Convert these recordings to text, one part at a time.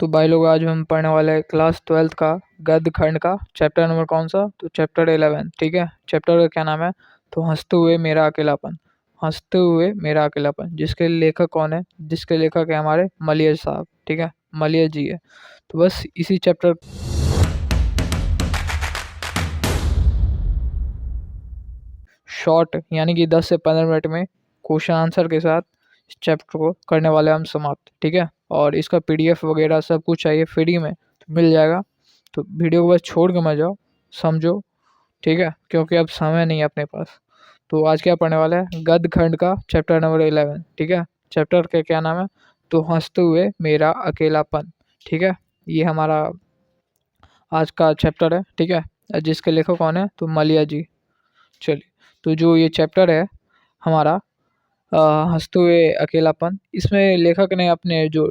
तो भाई लोग आज हम पढ़ने वाले हैं क्लास 12th का गद्य खंड का चैप्टर नंबर कौन सा। तो चैप्टर 11। ठीक है, चैप्टर का क्या नाम है? तो हंसते हुए मेरा अकेलापन। हंसते हुए मेरा अकेलापन, जिसके लेखक कौन है? जिसके लेखक है हमारे मलियर साहब। ठीक है, मलियर जी है। तो बस इसी चैप्टर शॉर्ट यानी कि 10 से 15 मिनट में क्वेश्चन आंसर के साथ इस चैप्टर को करने वाले हम समाप्त। ठीक है, और इसका पीडीएफ वगैरह सब कुछ चाहिए फ्री में तो मिल जाएगा। तो वीडियो को बस छोड़ के मत जाओ, समझो। ठीक है, क्योंकि अब समय नहीं है अपने पास। तो आज क्या पढ़ने वाला है? गद्य खंड का चैप्टर नंबर 11। ठीक है, चैप्टर का क्या नाम है? तो हंसते हुए मेरा अकेलापन। ठीक है, ये हमारा आज का चैप्टर है। ठीक है, जिसके लेखक कौन है? तो मलिया जी। चलिए, तो जो ये चैप्टर है हमारा हंसते हुए अकेलापन, इसमें लेखक ने अपने जो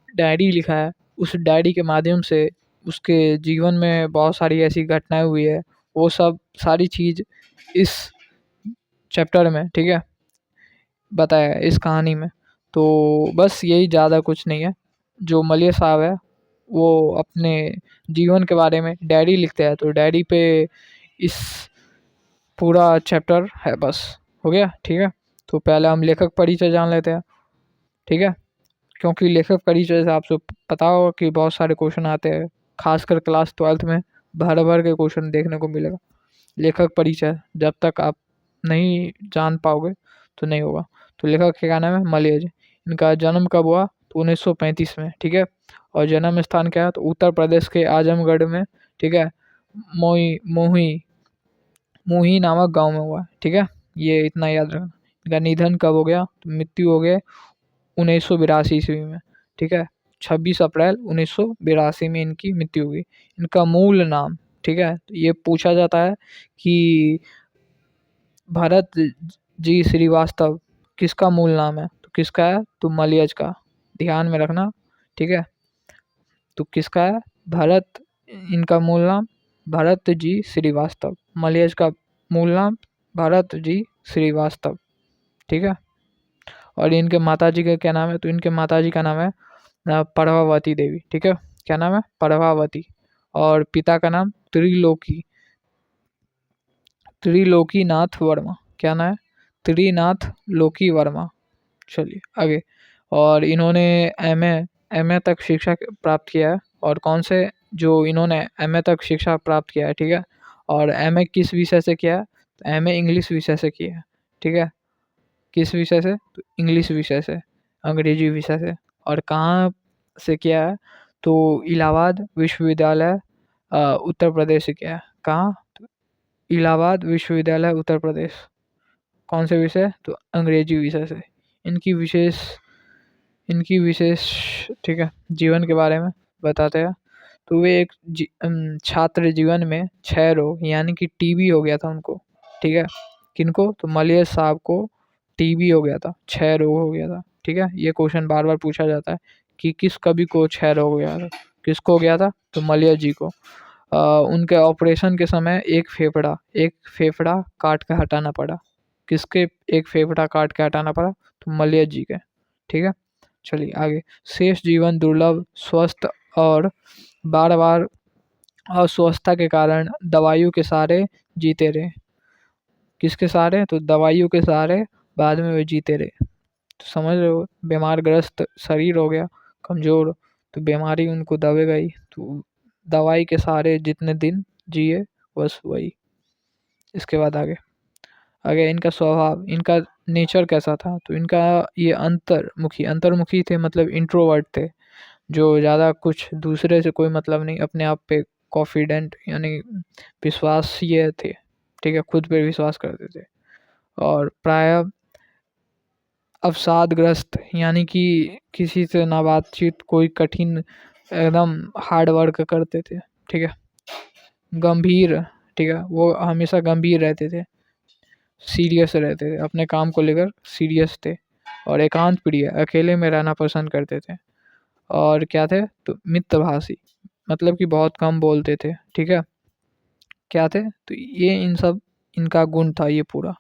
डायरी लिखा है उस डायरी के माध्यम से उसके जीवन में बहुत सारी ऐसी घटनाएं हुई है, वो सब सारी चीज़ इस चैप्टर में, ठीक है, बताया है इस कहानी में। तो बस यही, ज़्यादा कुछ नहीं है। जो मलिया साहब है वो अपने जीवन के बारे में डायरी लिखते हैं, तो डायरी पे इस पूरा चैप्टर है। बस हो गया। ठीक है, तो पहले हम लेखक परिचय जान लेते हैं। ठीक है, क्योंकि लेखक परिचय से आपको पता होगा कि बहुत सारे क्वेश्चन आते हैं, खासकर क्लास 12th में भर भर के क्वेश्चन देखने को मिलेगा। लेखक परिचय जब तक आप नहीं जान पाओगे तो नहीं होगा। तो लेखक का क्या नाम है? मलिया जी। इनका जन्म कब हुआ? तो 1935 में। ठीक है, और जन्म स्थान क्या है? तो उत्तर प्रदेश के आजमगढ़ में। ठीक है, मोही मोही मोही नामक गांव में हुआ है। ठीक है, ये इतना याद रखना। इनका निधन कब हो गया? तो मृत्यु हो गया 1982 ईस्वी में। ठीक है, 26 अप्रैल 1982 में इनकी मृत्यु हुई। इनका मूल नाम, ठीक है, तो ये पूछा जाता है कि भरत जी श्रीवास्तव किसका मूल नाम है? तो किसका है? तो मलियज का। ध्यान में रखना। ठीक है, तो किसका है? भरत, इनका मूल नाम भरत जी श्रीवास्तव। मलियज का मूल नाम भरत जी श्रीवास्तव। ठीक है, और इनके माताजी का क्या नाम है? तो इनके माताजी का नाम है प्रभावती देवी। ठीक है, क्या नाम है? प्रभावती। और पिता का नाम त्रिलोकी त्रिलोकी नाथ वर्मा। क्या नाम है? त्रिनाथ लोकी वर्मा। चलिए आगे। और इन्होंने एमए तक शिक्षा प्राप्त किया है। और कौन से, जो इन्होंने एमए तक शिक्षा प्राप्त किया है। ठीक है, और एमए किस विषय से किया है? तो एमए इंग्लिश विषय से किया है। ठीक है, किस विषय से? तो इंग्लिश विषय से, अंग्रेजी विषय से। और कहाँ से किया है? तो इलाहाबाद विश्वविद्यालय उत्तर प्रदेश से किया है। कहाँ? तो इलाहाबाद विश्वविद्यालय उत्तर प्रदेश। कौन से विषय? तो अंग्रेजी विषय से। इनकी विशेष इनकी विशेष ठीक है, जीवन के बारे में बताते हैं। तो वे एक छात्र जीवन में क्षय रोग यानी कि टीबी हो गया था उनको। ठीक है, किनको? तो मलियर साहब को टीबी हो गया था, क्षय रोग हो गया था। ठीक है, ये क्वेश्चन बार बार पूछा जाता है कि किस कवि को क्षय रोग हो गया था। किसको हो गया था? तो मलियर जी को। उनके ऑपरेशन के समय एक फेफड़ा काट के हटाना पड़ा। किसके एक फेफड़ा काट के हटाना पड़ा? तो मलियर जी के। ठीक है, चलिए आगे। शेष जीवन दुर्लभ, स्वस्थ और बार बार अस्वस्थता के कारण दवाइयों के सहारे जीते रहे। किसके सहारे? तो दवाइयों के सहारे बाद में वे जीते रहे। तो समझ रहे हो, बीमारग्रस्त शरीर हो गया, कमज़ोर, तो बीमारी उनको दबेगा ही। तो दवाई के सहारे जितने दिन जिए, बस वही। इसके बाद आगे आगे इनका स्वभाव, इनका नेचर कैसा था? तो इनका ये अंतर्मुखी थे, मतलब इंट्रोवर्ट थे, जो ज़्यादा कुछ दूसरे से कोई मतलब नहीं, अपने आप पे कॉन्फिडेंट यानी विश्वासीय थे। ठीक है, खुद पे विश्वास करते थे। और प्रायः अवसादग्रस्त यानी कि किसी से ना बातचीत, कोई कठिन, एकदम हार्ड वर्क करते थे। ठीक है, गंभीर, ठीक है, वो हमेशा गंभीर रहते थे, सीरियस रहते थे, अपने काम को लेकर सीरियस थे। और एकांत प्रिय, अकेले में रहना पसंद करते थे। और क्या थे? तो मितभाषी, मतलब कि बहुत कम बोलते थे। ठीक है, क्या थे? तो ये इन सब इनका गुण था ये पूरा।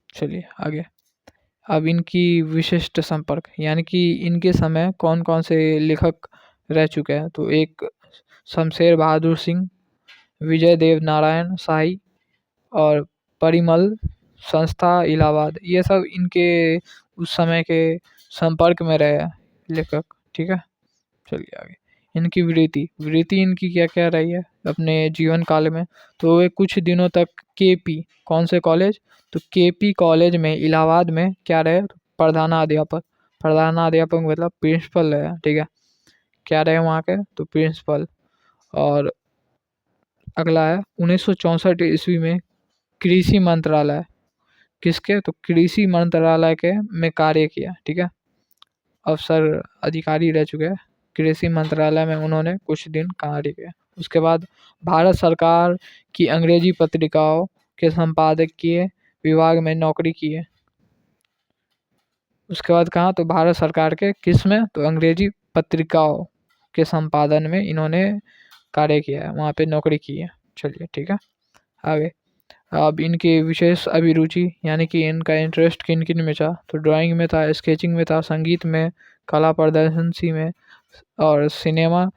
चलिए आगे। अब इनकी विशिष्ट संपर्क यानी कि इनके समय कौन कौन से लेखक रह चुके हैं। तो एक शमशेर बहादुर सिंह, विजय देव नारायण शाही और परिमल संस्था इलाहाबाद, ये सब इनके उस समय के संपर्क में रहे हैं लेखक। ठीक है, चलिए आगे। इनकी वृत्ति वृत्ति इनकी क्या क्या रही है अपने जीवन काल में। तो वे कुछ दिनों तक केपी, कौन से कॉलेज, तो केपी कॉलेज में इलाहाबाद में क्या रहे, तो प्रधानाध्यापक। प्रधानाध्यापक मतलब प्रिंसिपल रहे। ठीक है, क्या रहे वहाँ के, तो प्रिंसिपल। और अगला है 1964 ईस्वी में कृषि मंत्रालय, किसके, तो कृषि मंत्रालय के में कार्य किया। ठीक है, अफसर अधिकारी रह चुके हैं, कृषि मंत्रालय में उन्होंने कुछ दिन कार्य किया। उसके बाद भारत सरकार की अंग्रेजी पत्रिकाओं के संपादकीय विभाग में नौकरी की है। उसके बाद कहाँ, तो भारत सरकार के किस में, तो अंग्रेजी पत्रिकाओं के संपादन में इन्होंने कार्य किया है, वहाँ पे नौकरी की है। चलिए ठीक है, आगे। अब इनकी विशेष अभिरुचि यानी कि इनका इंटरेस्ट किन किन में था, तो ड्राइंग में था, स्केचिंग में था, संगीत में, कला प्रदर्शनी में और सिनेमा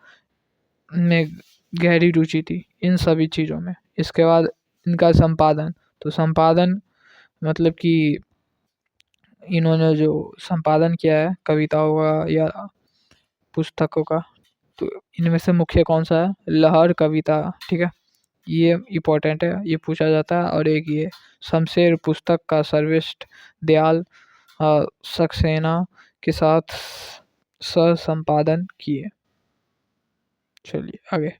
में गहरी रुचि थी, इन सभी चीज़ों में। इसके बाद इनका संपादन, तो संपादन मतलब कि इन्होंने जो संपादन किया है कविताओं का या पुस्तकों का, तो इनमें से मुख्य कौन सा है, लहर कविता। ठीक है, ये इम्पोर्टेंट है, ये पूछा जाता है। और एक ये शमशेर पुस्तक का सर्वश्रेष्ठ दयाल सक्सेना के साथ सह संपादन किए। चलिए आगे।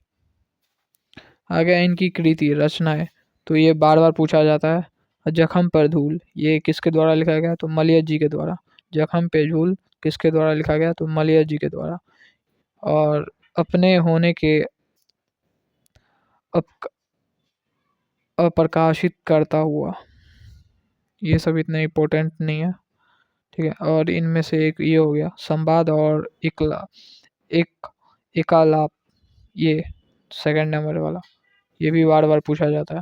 आगे इनकी कृति रचनाएं, तो ये बार बार पूछा जाता है। जख्म पर धूल, ये किसके द्वारा लिखा गया, तो मलियत जी के द्वारा। जख्म पे धूल किसके द्वारा लिखा गया, तो मलियत जी के द्वारा। और अपने होने के अप्रकाशित करता हुआ, ये सब इतने इम्पोर्टेंट नहीं है। ठीक है, और इनमें से एक ये हो गया संवाद और एक एकालाप, ये सेकंड नंबर वाला, ये भी बार बार पूछा जाता है।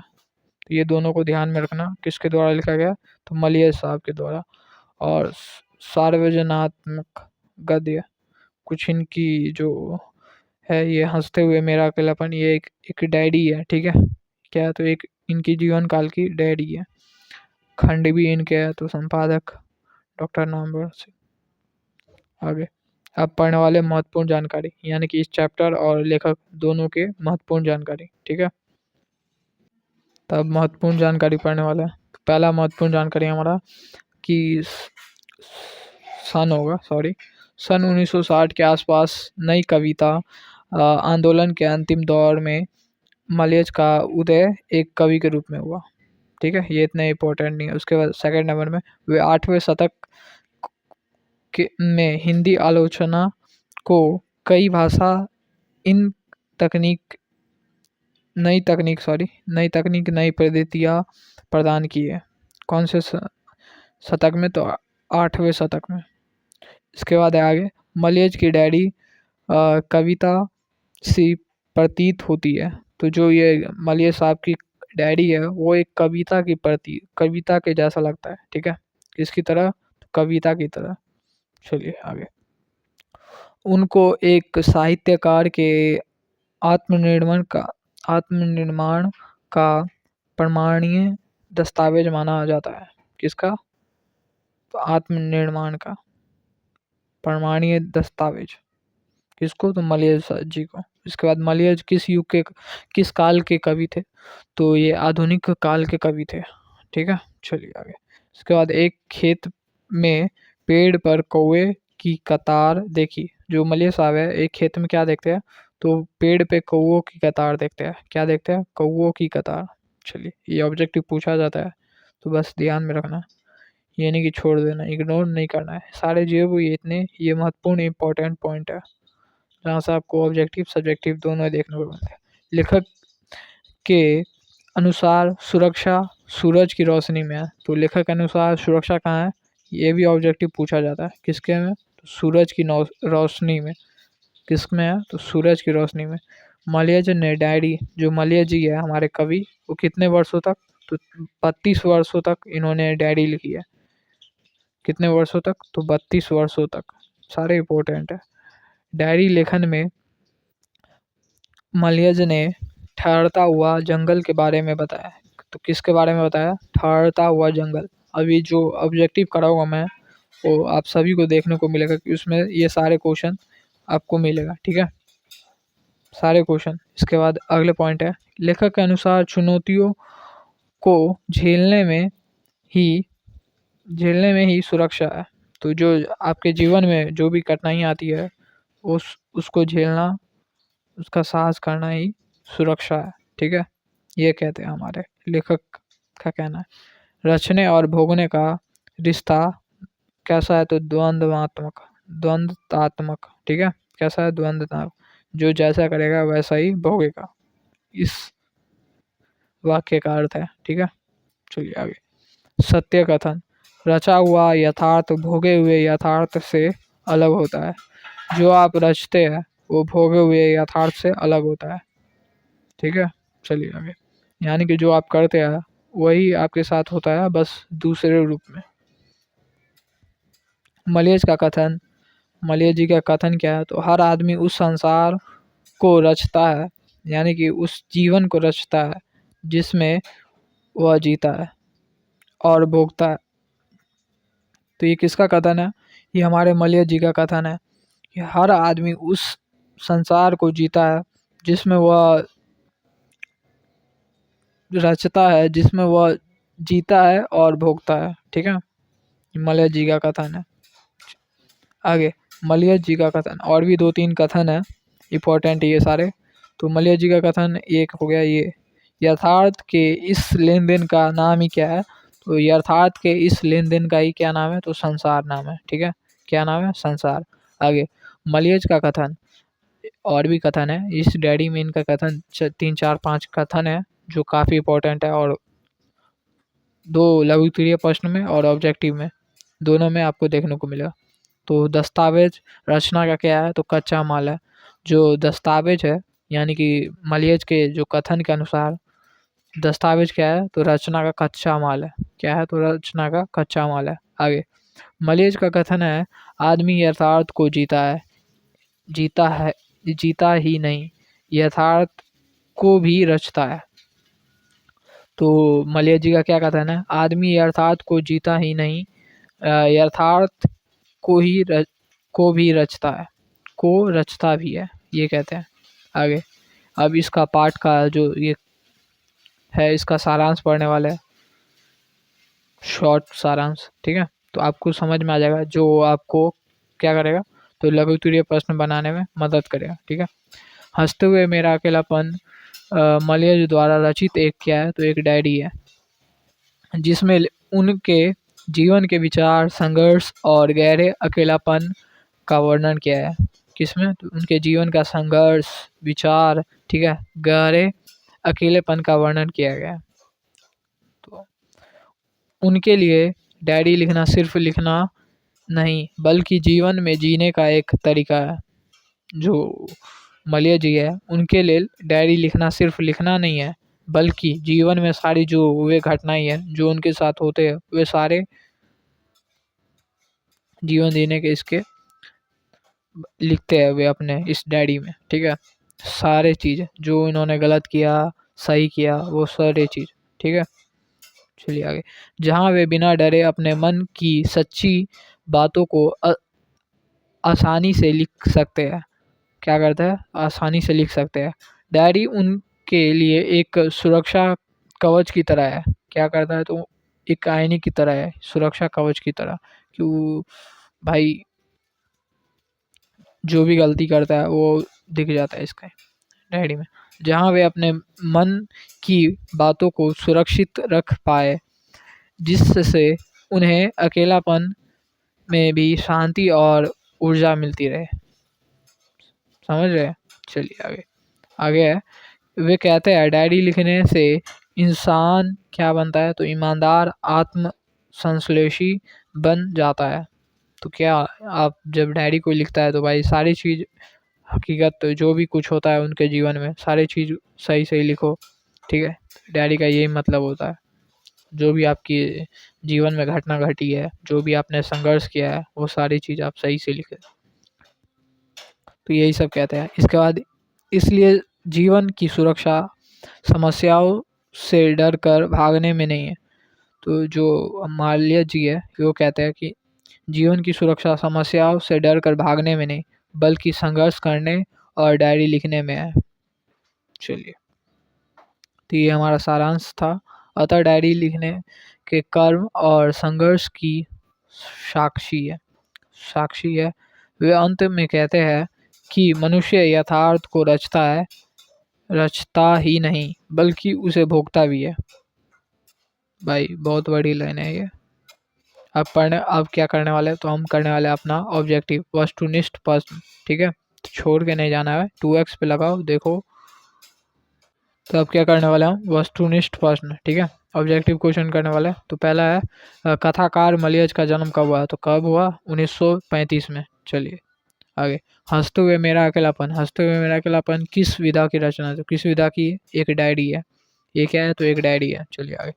तो ये दोनों को ध्यान में रखना, किसके द्वारा लिखा गया, तो मलियत साहब के द्वारा। और सार्वजनात्मक गद्य, कुछ इनकी जो है, ये हंसते हुए मेरा अकेलापन, ये एक डायरी है। ठीक है, क्या है, तो एक इनकी जीवन काल की डायरी है। खंड भी इनके है, तो संपादक डॉक्टर नामवर सिंह। आगे, अब पढ़ने वाले महत्वपूर्ण जानकारी, यानी कि इस चैप्टर और लेखक दोनों के महत्वपूर्ण जानकारी। ठीक है, तब महत्वपूर्ण जानकारी पढ़ने वाला है। तो पहला महत्वपूर्ण जानकारी हमारा कि सन होगा, सॉरी, सन 1960 के आसपास नई कविता आंदोलन के अंतिम दौर में मलियज का उदय एक कवि के रूप में हुआ। ठीक है, ये इतना इम्पोर्टेंट नहीं है। उसके बाद सेकंड नंबर में वे 8वें शतक में हिंदी आलोचना को कई भाषा इन तकनीक नई तकनीक नई पद्धतियाँ प्रदान की है। कौन से शतक में, तो 8वें शतक में। इसके बाद है आगे, मलियज की डायरी कविता सी प्रतीत होती है। तो जो ये मलियज साहब की डायरी है वो एक कविता के जैसा लगता है। ठीक है, किसकी तरह, तो कविता की तरह। चलिए आगे। उनको एक साहित्यकार के आत्मनिर्माण का प्रमाणीय दस्तावेज माना जाता है। किसका, तो आत्मनिर्माण का प्रमाणीय दस्तावेज, किसको, तो मलियज जी को। इसके बाद मलियज किस काल के कवि थे, तो ये आधुनिक काल के कवि थे। ठीक है, चलिए आगे। इसके बाद एक खेत में पेड़ पर कौवे की कतार देखी। जो मलियज साहब है, एक खेत में क्या देखते हैं, तो पेड़ पे कौवों की कतार देखते हैं। क्या देखते हैं, कौवों की कतार। चलिए, ये ऑब्जेक्टिव पूछा जाता है, तो बस ध्यान में रखना, ये नहीं कि छोड़ देना, इग्नोर नहीं करना है। सारे जो ये महत्वपूर्ण इंपॉर्टेंट पॉइंट है जहाँ से आपको ऑब्जेक्टिव सब्जेक्टिव दोनों देखने को मिलते हैं। लेखक के अनुसार सुरक्षा सूरज की रोशनी में है। तो लेखक के अनुसार सुरक्षा कहाँ है, ये भी ऑब्जेक्टिव पूछा जाता है। किसके में, तो सूरज की रोशनी में। किस में है, तो सूरज की रोशनी में। मलियज ने डायरी, जो मलियज जी है हमारे कवि, वो कितने वर्षों तक, तो 32 वर्षों तक इन्होंने डायरी लिखी है। कितने वर्षों तक, तो 32 वर्षों तक। सारे इम्पोर्टेंट है। डायरी लेखन में मलयज ने ठहरता हुआ जंगल के बारे में बताया। तो किसके बारे में बताया? ठहरता हुआ जंगल। अभी जो ऑब्जेक्टिव कराऊंगा मैं वो आप सभी को देखने को मिलेगा कि उसमें ये सारे क्वेश्चन आपको मिलेगा, ठीक है, सारे क्वेश्चन। इसके बाद अगले पॉइंट है, लेखक के अनुसार चुनौतियों को ही झेलने में ही सुरक्षा है। तो जो आपके जीवन में जो भी कठिनाइयाँ आती है उसको झेलना, उसका साहस करना ही सुरक्षा है, ठीक है, ये कहते हैं हमारे लेखक का कहना है। रचने और भोगने का रिश्ता कैसा है? तो द्वंद्वात्मक, ठीक है, कैसा है? द्वंद्वात्मक। जो जैसा करेगा वैसा ही भोगेगा, इस वाक्य का अर्थ है, ठीक है। चलिए आगे। सत्य कथन, रचा हुआ यथार्थ भोगे हुए यथार्थ से अलग होता है। जो आप रचते हैं वो भोगे हुए यथार्थ से अलग होता है, ठीक है। चलिए आगे। यानी कि जो आप करते हैं वही आपके साथ होता है, बस दूसरे रूप में। मलेज का कथन, मलेज जी का कथन क्या है? तो हर आदमी उस संसार को रचता है, यानी कि उस जीवन को रचता है जिसमें वह जीता है और भोगता है। तो ये किसका कथन है? ये हमारे मलय जी का कथन है कि हर आदमी उस संसार को जीता है जिसमें वह रचता है, जिसमें वह जीता है और भोगता है, ठीक है। मलय जी का कथन है। आगे मलय जी का कथन, और भी 2-3 कथन है इम्पोर्टेंट ये सारे। तो मलय जी का कथन एक हो गया ये, यथार्थ के इस लेन देन का नाम ही क्या है? तो यथार्थ के इस लेन देन का ही क्या नाम है? तो संसार नाम है, ठीक है। क्या नाम है? संसार। आगे मलयज का कथन, और भी कथन है इस डायरी में, इनका कथन 3-4-5 कथन है जो काफ़ी इंपॉर्टेंट है, और 2 लघु उत्तरीय प्रश्न में और ऑब्जेक्टिव में दोनों में आपको देखने को मिलेगा। तो दस्तावेज रचना का क्या है? तो कच्चा माल है। जो दस्तावेज है यानी कि मलयज के जो कथन के अनुसार दस्तावेज क्या है? तो रचना का कच्चा माल है। क्या है? तो रचना का कच्चा माल है। आगे मलयज का कथन है, आदमी यथार्थ को जीता ही नहीं, यथार्थ को भी रचता है। तो मलय जी का क्या कथन है? आदमी यथार्थ को जीता ही नहीं, यथार्थ को भी रचता है, को रचता भी है, ये कहते हैं। आगे अब इसका पाठ का जो ये है इसका सारांश पढ़ने वाले हैं, शॉर्ट सारांश, ठीक है। तो आपको समझ में आ जाएगा, जो आपको क्या करेगा? तो लघु उत्तरीय प्रश्न बनाने में मदद करेगा, ठीक है। हंसते हुए मेरा अकेलापन मलयज द्वारा रचित एक क्या है? तो एक डायरी है जिसमें उनके जीवन के विचार, संघर्ष और गहरे अकेलापन का वर्णन किया है। किसमें? तो उनके जीवन का संघर्ष, विचार, ठीक है, गहरे अकेलेपन का वर्णन किया गया है। तो उनके लिए डायरी लिखना सिर्फ लिखना नहीं बल्कि जीवन में जीने का एक तरीका है। जो मलय जी है उनके लिए डायरी लिखना सिर्फ लिखना नहीं है बल्कि जीवन में सारी जो वे घटनाएं हैं जो उनके साथ होते हैं वे सारे जीवन जीने के इसके लिखते हैं वे अपने इस डायरी में, ठीक है। सारे चीज़ जो इन्होंने गलत किया, सही किया, वो सारे चीज़, ठीक है। चलिए आगे। जहाँ वे बिना डरे अपने मन की सच्ची बातों को आसानी से लिख सकते हैं। क्या करता है? आसानी से लिख सकते हैं। डायरी उनके लिए एक सुरक्षा कवच की तरह है। क्या करता है? तो एक आईने की तरह है, सुरक्षा कवच की तरह। क्यों भाई? जो भी गलती करता है वो दिख जाता है इसका डायरी में। जहाँ वे अपने मन की बातों को सुरक्षित रख पाए जिससे उन्हें अकेलापन में भी शांति और ऊर्जा मिलती रहे। समझ रहे? चलिए आगे। आगे है, वे कहते हैं डायरी लिखने से इंसान क्या बनता है? तो ईमानदार, आत्म संश्लेषी बन जाता है। तो क्या आप जब डायरी को लिखता है तो भाई सारी चीज़ हकीकत जो भी कुछ होता है उनके जीवन में सारी चीज़ सही सही लिखो, ठीक है। डायरी का यही मतलब होता है, जो भी आपकी जीवन में घटना घटी है, जो भी आपने संघर्ष किया है, वो सारी चीज़ आप सही से लिखें। तो यही सब कहते हैं। इसके बाद इसलिए जीवन की सुरक्षा समस्याओं से डर कर भागने में नहीं है। तो जो माल्य जी है वो कहते हैं कि जीवन की सुरक्षा समस्याओं से डर कर भागने में नहीं, बल्कि संघर्ष करने और डायरी लिखने में है। चलिए, तो ये हमारा सारांश था। अतः डायरी लिखने के कर्म और संघर्ष की साक्षी है साक्षी है। वे अंत में कहते हैं कि मनुष्य यथार्थ को रचता ही नहीं बल्कि उसे भोगता भी है। भाई बहुत बड़ी लाइन है ये। अब क्या करने वाले हैं, तो हम करने वाले हैं अपना ऑब्जेक्टिव वस्तुनिष्ठ प्रश्न। ठीक है, तो छोड़ के नहीं जाना है, 2x पे लगाओ देखो। तो अब क्या करने वाले हैं हम, वस्तुनिष्ठ प्रश्न। ठीक है, ऑब्जेक्टिव क्वेश्चन करने वाले हैं। तो पहला है कथाकार मलियज का जन्म कब हुआ, तो कब हुआ, 1935 में। चलिए आगे, हंसते हुए मेरा अकेलापन। हंसते हुए मेरा अकेलापन किस विधा की रचना है, तो किस विधा की, एक डायरी है। ये क्या है, तो एक डायरी है। चलिए आगे,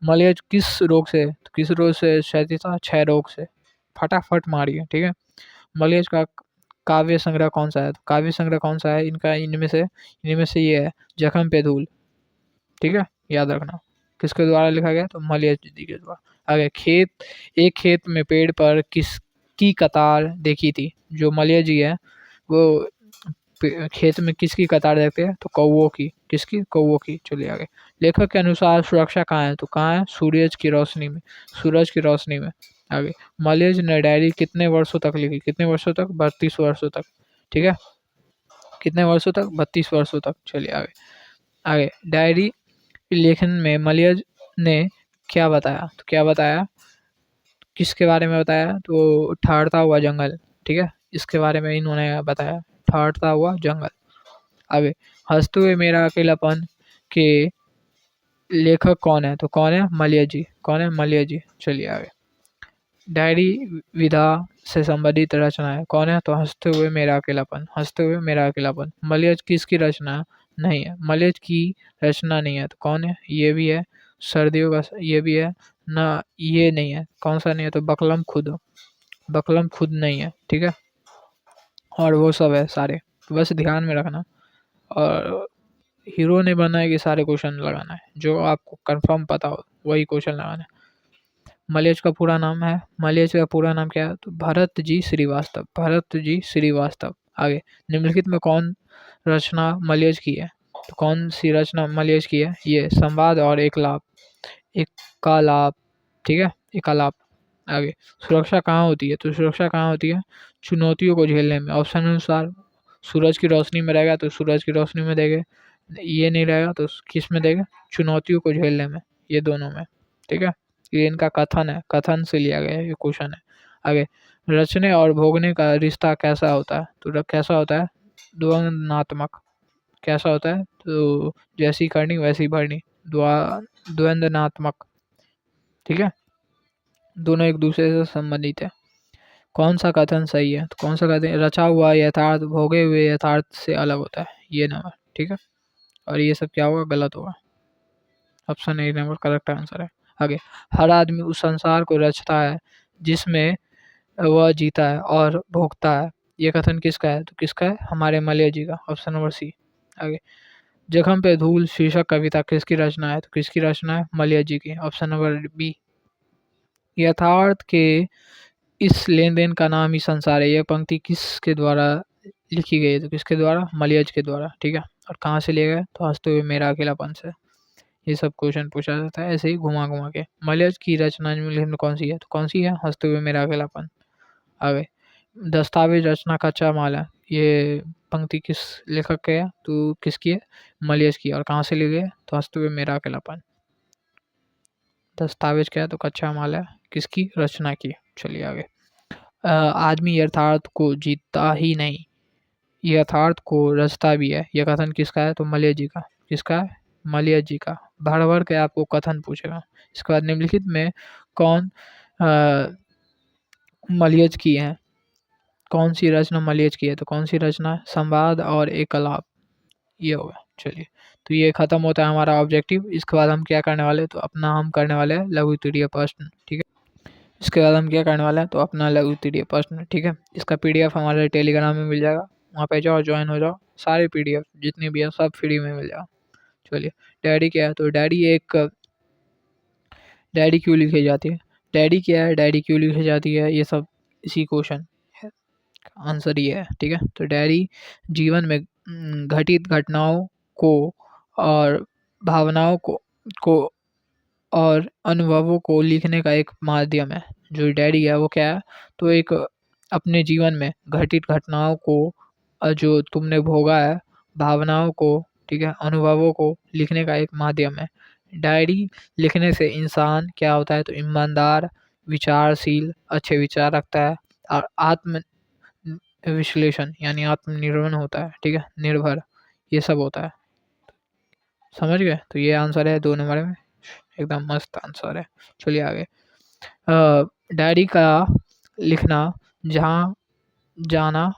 मलेज किस रोग से, तो किस रोग से क्षय था, क्षय रोग से। फटाफट मारिए। ठीक है, मलेज का काव्य संग्रह कौन सा है, तो काव्य संग्रह कौन सा है इनका, इनमें से ये है जख्म पे धूल। ठीक है, याद रखना किसके द्वारा लिखा गया, तो मलियज जी के द्वारा। आगे, एक खेत में पेड़ पर किसकी कतार देखी थी। जो मलियज जी है वो खेत में किसकी कतार देखते हैं, तो कौवों की। किसकी, कौवों की। चलिए आगे, लेखक के अनुसार सुरक्षा कहाँ है, तो कहाँ है, सूरज की रोशनी में। सूरज की रोशनी में। आगे, मलियज ने डायरी कितने वर्षों तक लिखी, कितने वर्षों तक, 32 वर्षों तक। ठीक है, कितने वर्षों तक, 32 वर्षों तक। चलिए आगे, डायरी लेखन में मलियज ने क्या बताया, तो क्या बताया, किसके बारे में बताया, तो ठहरता हुआ जंगल। ठीक है, इसके बारे में इन्होंने बताया, ठहरता हुआ जंगल। आगे, हंसते हुए मेरा अकेलापन के लेखक कौन है, तो कौन है, मलिया जी। कौन है, मलिया जी। चलिए आगे, डायरी विधा से संबंधित रचना है, कौन है, तो हंसते हुए मेरा अकेलापन। हंसते हुए मेरा अकेलापन मलियज किसकी रचना नहीं है, मलियज की रचना नहीं है, तो कौन है, ये भी है सर्दियों का, ये भी है ना, ये नहीं है, कौन सा नहीं है, तो बकलम खुद नहीं है। ठीक है, और वो सब है सारे, तो बस ध्यान में रखना। और हीरो ने बनना है कि सारे क्वेश्चन लगाना है, जो आपको कंफर्म पता हो वही क्वेश्चन लगाना है। मलेज का पूरा नाम है, मलेज का पूरा नाम क्या है, तो भरत जी श्रीवास्तव। भरत जी श्रीवास्तव। आगे, निम्नलिखित में कौन रचना मलेज की है, तो कौन सी रचना मलेज की है, ये संवाद और एकालाप। ठीक है, एकालाप। आगे, सुरक्षा कहाँ होती है, तो सुरक्षा कहाँ होती है, चुनौतियों को झेलने में। ऑप्शन अनुसार सूरज की रोशनी में रहेगा तो सूरज की रोशनी में देंगे, ये नहीं रहेगा तो किस में देंगे, चुनौतियों को झेलने में, ये दोनों में। ठीक है, ये इनका कथन है, कथन से लिया गया है ये क्वेश्चन है। आगे, रचने और भोगने का रिश्ता कैसा होता है, तो कैसा होता है, द्वंद्वात्मक। कैसा होता है, तो जैसी करनी वैसी भरनी, द्वंद्वात्मक। ठीक है, दोनों एक दूसरे से संबंधित है। कौन सा कथन सही है, तो कौन सा कथन, रचा हुआ यथार्थ भोगे हुए यथार्थ से अलग होता है, ये नंबर। ठीक है, और ये सब क्या होगा, गलत होगा। Option A number correct answer है। आगे, हर आदमी उस संसार को रचता है जिसमें वह जीता है और भोगता है, ये कथन किसका है, तो किसका है, हमारे मलय जी का। Option number C. आगे, जख्म पे धूल शीर्षक कविता किसकी रचना है, तो किसकी रचना है, मलय जी की। Option number B. यथार्थ के इस लेन देन का नाम ही संसार है, यह पंक्ति किसके द्वारा लिखी गई है, तो किसके द्वारा, मलियज के द्वारा। ठीक है, और कहाँ से लिया गया, तो हंसते हुए मेरा अकेलापन से। ये सब क्वेश्चन पूछा जाता है ऐसे ही घुमा घुमा के। मलियज की रचना निम्नलिखित में कौन सी है, तो कौन सी है, हंसते हुए मेरा अकेलापन। आगे, दस्तावेज रचना कच्चा माल है, ये पंक्ति किस लेखक के है, तो किसकी है, मलियज की। और कहाँ से ली गई है, तो हंसते हुए मेरा अकेलापन। दस्तावेज क्या है, तो कच्चा माल है, किसकी, रचना की। चलिए आगे, आदमी यथार्थ को जीतता ही नहीं, यथार्थ को रचता भी है, यह कथन किसका है, तो मलय जी का। किसका है, मलय जी का। भर भर के आपको कथन पूछेगा। इसके बाद, निम्नलिखित में कौन मलयज की है, कौन सी रचना मलयज की है, तो कौन सी रचना, संवाद और एकलाप, ये होगा। चलिए, तो ये खत्म होता है हमारा ऑब्जेक्टिव। इसके बाद हम क्या करने वाले हैं, तो अपना हम करने वाले हैं लघु त्रिय प्रश्न। ठीक है, इसके बाद हम क्या करने वाले हैं, तो अपना लघु त्रिय प्रश्न। ठीक है, इसका पीडीएफ हमारे टेलीग्राम में मिल जाएगा, वहाँ पे जाओ, ज्वाइन हो जाओ, सारे PDF जितनी भी है सब फ्री में मिल जाओ। चलिए, डैडी क्या है, तो डैडी क्यों लिखी जाती है, डैडी क्या है, डैडी क्यों लिखी जाती है, ये सब इसी क्वेश्चन आंसर ये है। ठीक है, तो डैडी जीवन में घटित घटनाओं को और भावनाओं को और अनुभवों को लिखने का एक माध्यम है। जो डायरी है वो क्या है, तो एक अपने जीवन में घटित घटनाओं को जो तुमने भोगा है, भावनाओं को, ठीक है, अनुभवों को लिखने का एक माध्यम है। डायरी लिखने से इंसान क्या होता है, तो ईमानदार, विचारशील, अच्छे विचार रखता है और आत्म विश्लेषण यानी आत्मनिर्भर होता है। ठीक है, निर्भर, ये सब होता है। समझ गए, तो ये आंसर है 2 नंबर में, एकदम मस्त आंसर है। चलिए आगे। डायरी का लिखना जहाँ जाना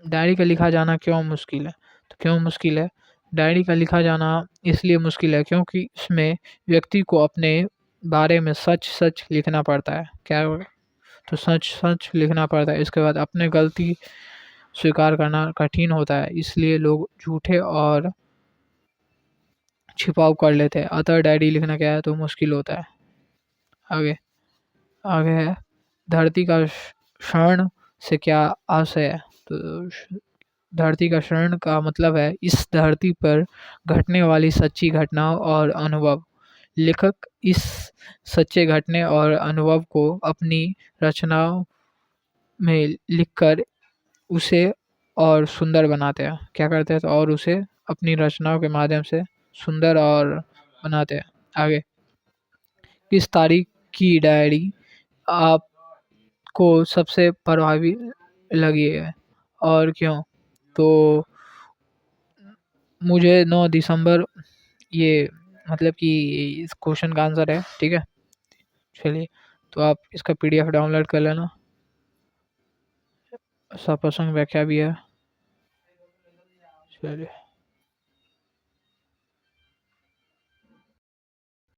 डायरी का लिखा जाना क्यों मुश्किल है, तो क्यों मुश्किल है, डायरी का लिखा जाना इसलिए मुश्किल है क्योंकि इसमें व्यक्ति को अपने बारे में सच सच लिखना पड़ता है। क्या, तो सच सच लिखना पड़ता है। इसके बाद अपने गलती स्वीकार करना कठिन होता है, इसलिए लोग झूठे और छिपाव कर लेते हैं। अतः डायरी लिखना क्या है, तो मुश्किल होता है। आगे आगे है, धरती का क्षण से क्या आशय है, तो धरती का क्षण का मतलब है इस धरती पर घटने वाली सच्ची घटनाओं और अनुभव। लेखक इस सच्चे घटने और अनुभव को अपनी रचनाओं में लिखकर उसे और सुंदर बनाते हैं। क्या करते हैं, तो और उसे अपनी रचनाओं के माध्यम से सुंदर और बनाते हैं। आगे, किस तारीख की डायरी आपको सबसे प्रभावी लगी है और क्यों, तो मुझे 9 दिसंबर, ये मतलब कि इस क्वेश्चन का आंसर है। ठीक है, चलिए, तो आप इसका PDF डाउनलोड कर लेना, सप्रसंग व्याख्या भी है। चलिए।